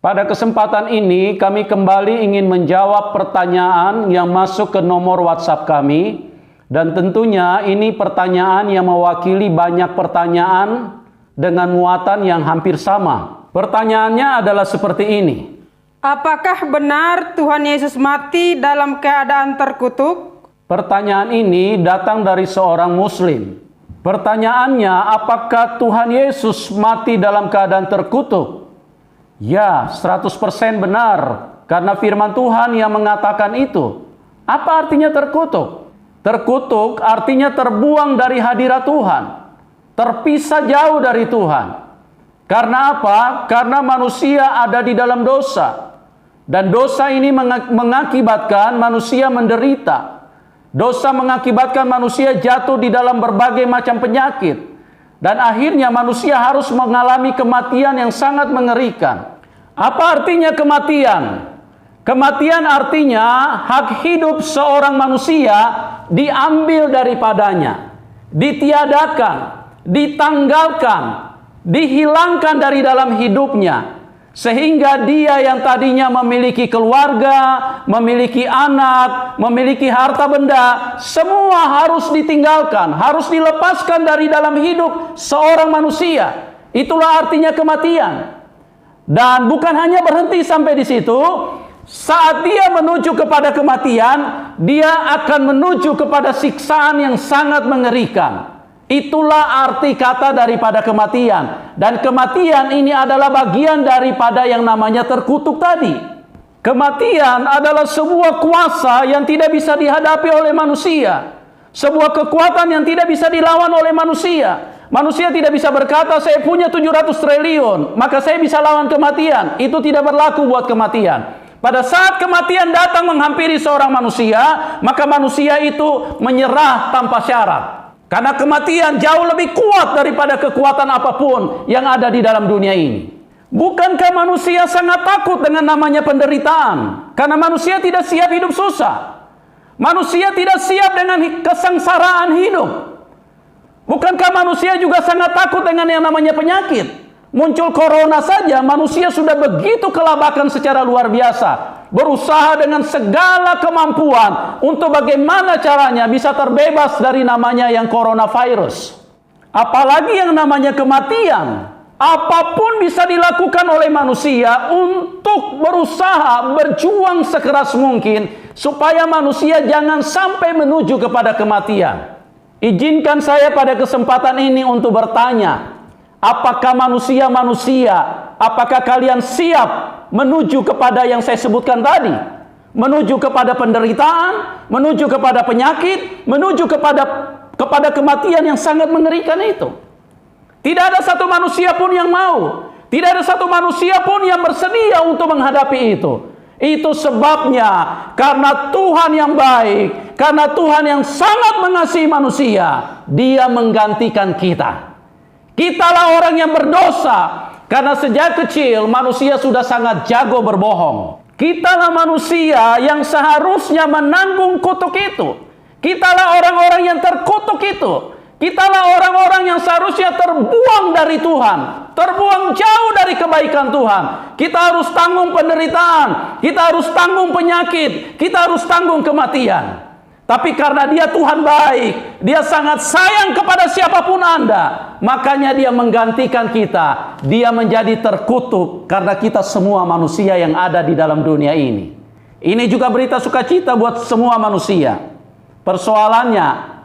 Pada kesempatan ini kami kembali ingin menjawab pertanyaan yang masuk ke nomor WhatsApp kami, dan tentunya ini pertanyaan yang mewakili banyak pertanyaan dengan muatan yang hampir sama. Pertanyaannya adalah seperti ini. Apakah benar Tuhan Yesus mati dalam keadaan terkutuk? Pertanyaan ini datang dari seorang Muslim. Pertanyaannya, apakah Tuhan Yesus mati dalam keadaan terkutuk? Ya, 100% benar, karena firman Tuhan yang mengatakan itu. Apa artinya terkutuk? Terkutuk artinya terbuang dari hadirat Tuhan, terpisah jauh dari Tuhan. Karena apa? Karena manusia ada di dalam dosa, dan dosa ini mengakibatkan manusia menderita. Dosa mengakibatkan manusia jatuh di dalam berbagai macam penyakit. Dan akhirnya manusia harus mengalami kematian yang sangat mengerikan. Apa artinya kematian? Kematian artinya hak hidup seorang manusia diambil daripadanya, ditiadakan, ditanggalkan, dihilangkan dari dalam hidupnya. Sehingga dia yang tadinya memiliki keluarga, memiliki anak, memiliki harta benda, semua harus ditinggalkan, harus dilepaskan dari dalam hidup seorang manusia. Itulah artinya kematian. Dan bukan hanya berhenti sampai di situ, saat dia menuju kepada kematian, dia akan menuju kepada siksaan yang sangat mengerikan. Itulah arti kata daripada kematian. Dan kematian ini adalah bagian daripada yang namanya terkutuk tadi. Kematian adalah sebuah kuasa yang tidak bisa dihadapi oleh manusia. Sebuah kekuatan yang tidak bisa dilawan oleh manusia. Manusia tidak bisa berkata, saya punya 700 triliun, maka saya bisa lawan kematian. Itu tidak berlaku buat kematian. Pada saat kematian datang menghampiri seorang manusia, maka manusia itu menyerah tanpa syarat. Karena kematian jauh lebih kuat daripada kekuatan apapun yang ada di dalam dunia ini. Bukankah manusia sangat takut dengan namanya penderitaan? Karena manusia tidak siap hidup susah. Manusia tidak siap dengan kesengsaraan hidup. Bukankah manusia juga sangat takut dengan yang namanya penyakit? Muncul corona saja, manusia sudah begitu kelabakan secara luar biasa. Berusaha dengan segala kemampuan untuk bagaimana caranya bisa terbebas dari namanya yang coronavirus. Apalagi yang namanya kematian. Apapun bisa dilakukan oleh manusia untuk berusaha berjuang sekeras mungkin supaya manusia jangan sampai menuju kepada kematian. Izinkan saya pada kesempatan ini untuk bertanya, apakah manusia-manusia, apakah kalian siap menuju kepada yang saya sebutkan tadi? Menuju kepada penderitaan, menuju kepada penyakit, menuju kepada kematian yang sangat mengerikan itu. Tidak ada satu manusia pun yang mau. Tidak ada satu manusia pun yang bersedia untuk menghadapi itu. Itu sebabnya karena Tuhan yang baik, karena Tuhan yang sangat mengasihi manusia, Dia menggantikan kita. Kitalah orang yang berdosa, karena sejak kecil manusia sudah sangat jago berbohong. Kitalah manusia yang seharusnya menanggung kutuk itu. Kitalah orang-orang yang terkutuk itu. Kitalah orang-orang yang seharusnya terbuang dari Tuhan, terbuang jauh dari kebaikan Tuhan. Kita harus tanggung penderitaan, kita harus tanggung penyakit, kita harus tanggung kematian. Tapi karena Dia Tuhan baik, Dia sangat sayang kepada siapapun Anda, makanya Dia menggantikan kita. Dia menjadi terkutuk karena kita semua manusia yang ada di dalam dunia ini. Ini juga berita sukacita buat semua manusia. Persoalannya,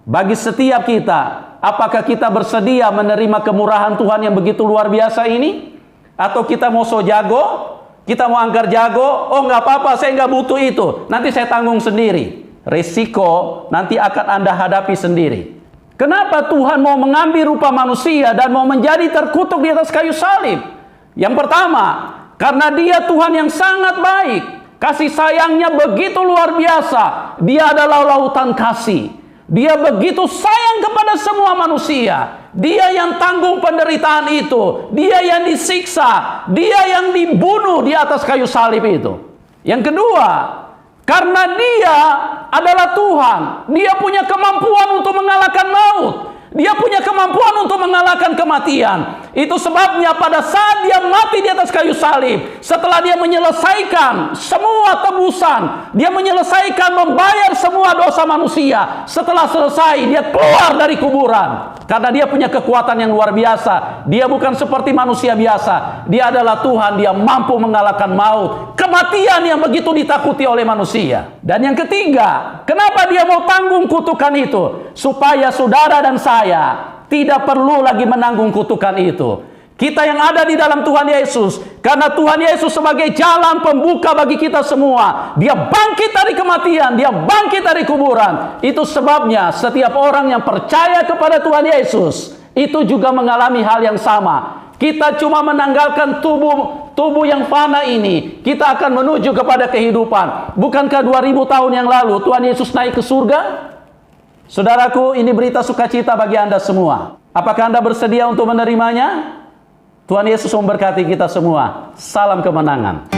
bagi setiap kita, apakah kita bersedia menerima kemurahan Tuhan yang begitu luar biasa ini? Atau kita mau so jago, kita mau anggar jago, oh nggak apa-apa, saya nggak butuh itu, nanti saya tanggung sendiri. Risiko nanti akan Anda hadapi sendiri. Kenapa Tuhan mau mengambil rupa manusia dan mau menjadi terkutuk di atas kayu salib? Yang pertama, karena Dia Tuhan yang sangat baik. Kasih sayangnya begitu luar biasa. Dia adalah lautan kasih. Dia begitu sayang kepada semua manusia. Dia yang tanggung penderitaan itu. Dia yang disiksa. Dia yang dibunuh di atas kayu salib itu. Yang kedua, karena Dia adalah Tuhan. Dia punya kemampuan untuk mengalahkan maut. Dia punya kemampuan untuk mengalahkan kematian. Itu sebabnya pada saat dia mati di atas kayu salib, setelah dia menyelesaikan semua tebusan, dia menyelesaikan membayar semua dosa manusia. Setelah selesai, dia keluar dari kuburan. Karena dia punya kekuatan yang luar biasa. Dia bukan seperti manusia biasa. Dia adalah Tuhan, dia mampu mengalahkan maut. Kematian yang begitu ditakuti oleh manusia. Dan yang ketiga, kenapa dia mau tanggung kutukan itu? Supaya saudara dan saya tidak perlu lagi menanggung kutukan itu. Kita yang ada di dalam Tuhan Yesus, karena Tuhan Yesus sebagai jalan pembuka bagi kita semua. Dia bangkit dari kematian, dia bangkit dari kuburan. Itu sebabnya setiap orang yang percaya kepada Tuhan Yesus, itu juga mengalami hal yang sama. Kita cuma menanggalkan tubuh yang fana ini. Kita akan menuju kepada kehidupan. Bukankah 2000 tahun yang lalu Tuhan Yesus naik ke surga? Saudaraku, ini berita sukacita bagi Anda semua. Apakah Anda bersedia untuk menerimanya? Tuhan Yesus memberkati kita semua. Salam kemenangan.